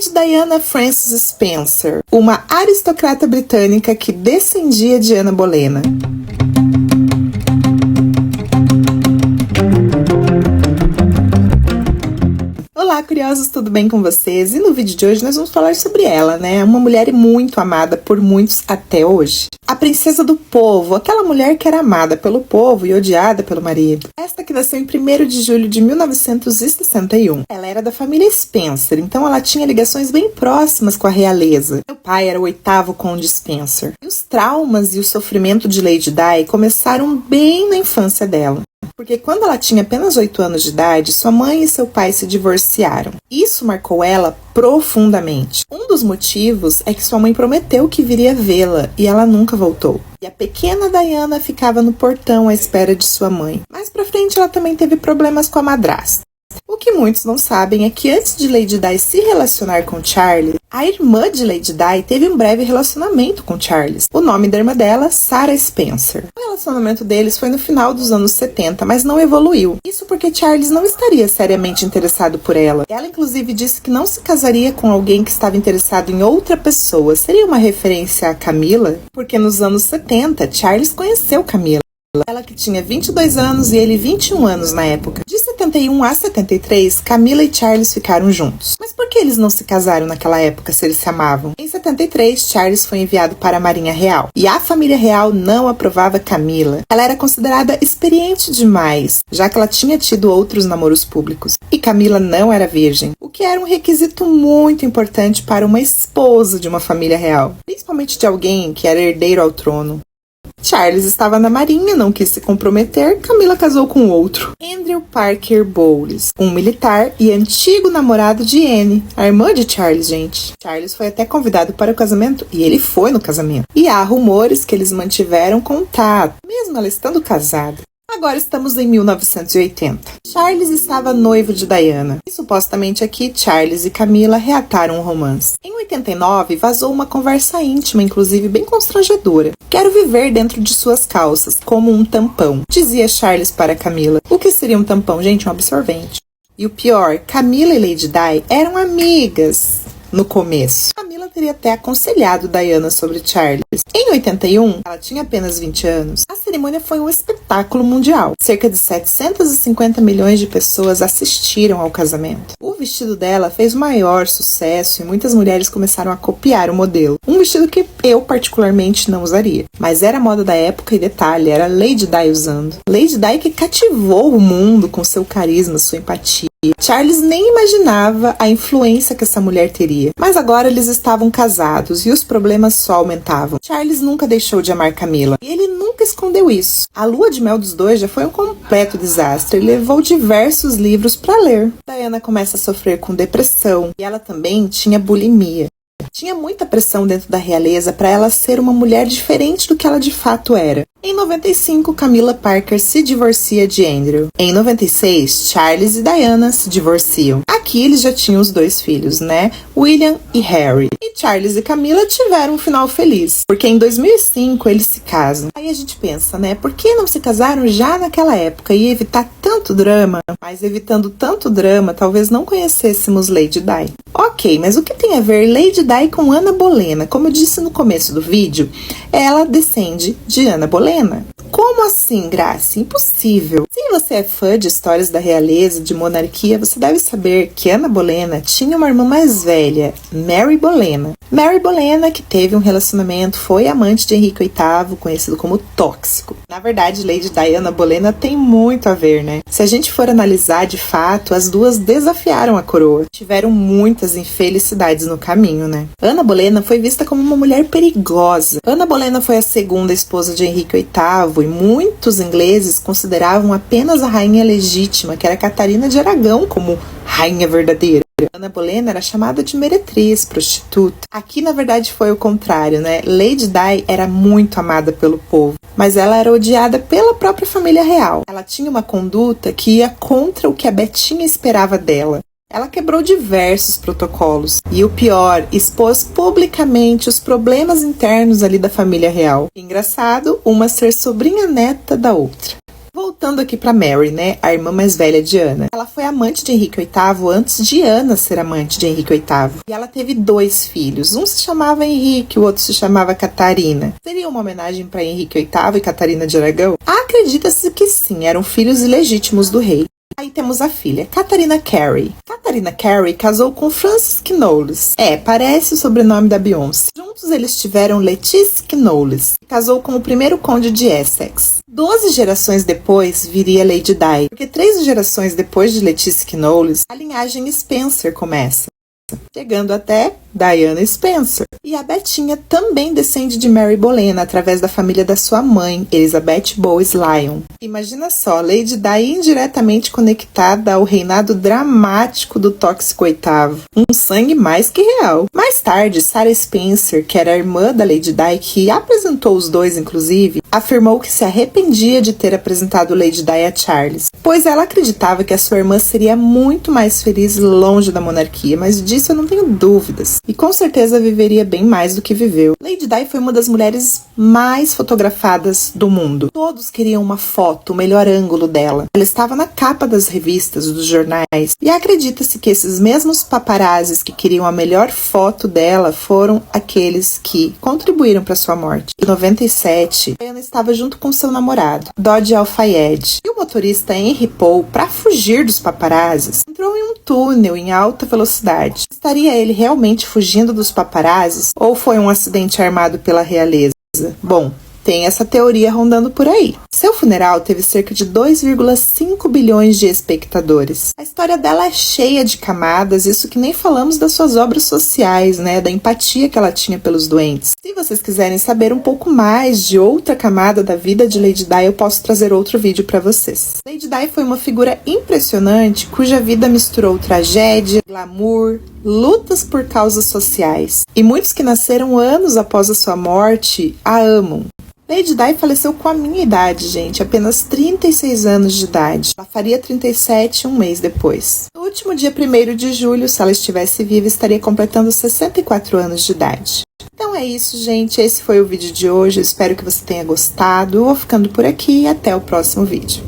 Lady Diana Frances Spencer, uma aristocrata britânica que descendia de Ana Bolena. Olá, curiosos, tudo bem com vocês? E no vídeo de hoje nós vamos falar sobre ela, né? Uma mulher muito amada por muitos até hoje. A princesa do povo, aquela mulher que era amada pelo povo e odiada pelo marido. Esta que nasceu em 1º de julho de 1961. Ela era da família Spencer, então ela tinha ligações bem próximas com a realeza. Seu pai era o 8º conde Spencer. E os traumas e o sofrimento de Lady Di começaram bem na infância dela. Porque quando ela tinha apenas 8 anos de idade, sua mãe e seu pai se divorciaram. Isso marcou ela profundamente. Um dos motivos é que sua mãe prometeu que viria vê-la e ela nunca voltou. E a pequena Diana ficava no portão à espera de sua mãe. Mais pra frente ela também teve problemas com a madrasta. O que muitos não sabem é que antes de Lady Di se relacionar com Charles, a irmã de Lady Di teve um breve relacionamento com Charles. O nome da irmã dela, Sarah Spencer. O relacionamento deles foi no final dos anos 70, mas não evoluiu. Isso porque Charles não estaria seriamente interessado por ela. Ela inclusive disse que não se casaria com alguém que estava interessado em outra pessoa. Seria uma referência a Camila? Porque nos anos 70, Charles conheceu Camila. Ela que tinha 22 anos e ele 21 anos na época. De 71 a 73, Camila e Charles ficaram juntos. Mas por que eles não se casaram naquela época se eles se amavam? Em 73, Charles foi enviado para a Marinha Real. E a família real não aprovava Camila. Ela era considerada experiente demais, já que ela tinha tido outros namoros públicos. E Camila não era virgem, o que era um requisito muito importante para uma esposa de uma família real. Principalmente de alguém que era herdeiro ao trono. Charles estava na marinha, não quis se comprometer, Camila casou com outro. Andrew Parker Bowles, um militar e antigo namorado de Anne, a irmã de Charles, gente. Charles foi até convidado para o casamento e ele foi no casamento. E há rumores que eles mantiveram contato, mesmo ela estando casada. Agora estamos em 1980. Charles estava noivo de Diana. E supostamente aqui, Charles e Camila reataram um romance. Em 89, vazou uma conversa íntima, inclusive bem constrangedora. Quero viver dentro de suas calças, como um tampão, dizia Charles para Camila. O que seria um tampão, gente? Um absorvente. E o pior, Camila e Lady Di eram amigas. No começo, Camila teria até aconselhado Diana sobre Charles. Em 81, ela tinha apenas 20 anos. A cerimônia foi um espetáculo mundial. Cerca de 750 milhões de pessoas assistiram ao casamento. O vestido dela fez o maior sucesso e muitas mulheres começaram a copiar o modelo. Um vestido que eu particularmente não usaria. Mas era a moda da época e detalhe, era Lady Di usando. Lady Di que cativou o mundo com seu carisma, sua empatia. Charles nem imaginava a influência que essa mulher teria. Mas agora eles estavam casados e os problemas só aumentavam. Charles nunca deixou de amar Camila. E ele nunca escondeu isso. A lua de mel dos dois já foi um completo desastre e levou diversos livros para ler. Diana começa a sofrer com depressão e ela também tinha bulimia. Tinha muita pressão dentro da realeza para ela ser uma mulher diferente do que ela de fato era. Em 95, Camila Parker se divorcia de Andrew. Em 96, Charles e Diana se divorciam. Aqui eles já tinham os 2 filhos, né? William e Harry. E Charles e Camila tiveram um final feliz, porque em 2005 eles se casam. Aí a gente pensa, né? Por que não se casaram já naquela época e evitar tanto drama? Mas evitando tanto drama, talvez não conhecêssemos Lady Di. Ok, mas o que tem a ver Lady Di com Ana Bolena? Como eu disse no começo do vídeo, ela descende de Ana Bolena. Como assim, Grace? Impossível. Se você é fã de histórias da realeza, de monarquia, você deve saber que Ana Bolena tinha uma irmã mais velha, Mary Bolena. Mary Bolena, que teve um relacionamento, foi amante de Henrique VIII, conhecido como tóxico. Na verdade, Lady Di e Ana Bolena tem muito a ver, né? Se a gente for analisar de fato, as duas desafiaram a coroa. Tiveram muitas infelicidades no caminho, né? Ana Bolena foi vista como uma mulher perigosa. Ana Bolena foi a segunda esposa de Henrique VIII e muitos ingleses consideravam apenas a rainha legítima, que era Catarina de Aragão, como rainha verdadeira. Ana Bolena era chamada de meretriz, prostituta. Aqui, na verdade, foi o contrário, né? Lady Di era muito amada pelo povo, mas ela era odiada pela própria família real. Ela tinha uma conduta que ia contra o que a Betinha esperava dela. Ela quebrou diversos protocolos e o pior, expôs publicamente os problemas internos ali da família real. Engraçado, uma ser sobrinha neta da outra. Voltando aqui pra Mary, né, a irmã mais velha de Ana. Ela foi amante de Henrique VIII antes de Ana ser amante de Henrique VIII. E ela teve 2 filhos. Um se chamava Henrique, o outro se chamava Catarina. Seria uma homenagem para Henrique VIII e Catarina de Aragão? Acredita-se que sim, eram filhos ilegítimos do rei. Aí temos a filha, Catarina Carey. Catarina Carey casou com Francis Knowles. Parece o sobrenome da Beyoncé. Juntos eles tiveram Lettice Knowles, que casou com o primeiro conde de Essex. 12 gerações depois viria Lady Di, porque 3 gerações depois de Lettice Knowles, a linhagem Spencer começa, chegando até Diana Spencer. E a Betinha também descende de Mary Bolena, através da família da sua mãe, Elizabeth Bowes Lyon. Imagina só, Lady Di indiretamente conectada ao reinado dramático do Tóxico VIII. Um sangue mais que real. Mais tarde, Sarah Spencer, que era a irmã da Lady Di, que apresentou os dois inclusive, afirmou que se arrependia de ter apresentado Lady Di a Charles, pois ela acreditava que a sua irmã seria muito mais feliz longe da monarquia, mas disso eu não tenho dúvidas. E com certeza viveria bem mais do que viveu. Lady Di foi uma das mulheres mais fotografadas do mundo. Todos queriam uma foto, o melhor ângulo dela. Ela estava na capa das revistas, dos jornais. E acredita-se que esses mesmos paparazzis que queriam a melhor foto dela foram aqueles que contribuíram para sua morte. Em 97, Diana estava junto com seu namorado, Dodge Al-Fayed. E o motorista Henry Paul, para fugir dos paparazzis, entrou em um túnel em alta velocidade. Estaria ele realmente fugindo dos paparazzis ou foi um acidente armado pela realeza? Bom, tem essa teoria rondando por aí. Seu funeral teve cerca de 2,5 bilhões de espectadores. A história dela é cheia de camadas, isso que nem falamos das suas obras sociais, né, da empatia que ela tinha pelos doentes. Se vocês quiserem saber um pouco mais de outra camada da vida de Lady Di, eu posso trazer outro vídeo para vocês. Lady Di foi uma figura impressionante, cuja vida misturou tragédia, glamour, lutas por causas sociais. E muitos que nasceram anos após a sua morte a amam. Lady Di faleceu com a minha idade, gente, apenas 36 anos de idade. Ela faria 37 um mês depois. No último dia 1º de julho, se ela estivesse viva, estaria completando 64 anos de idade. Então é isso, gente. Esse foi o vídeo de hoje. Eu espero que você tenha gostado. Eu vou ficando por aqui e até o próximo vídeo.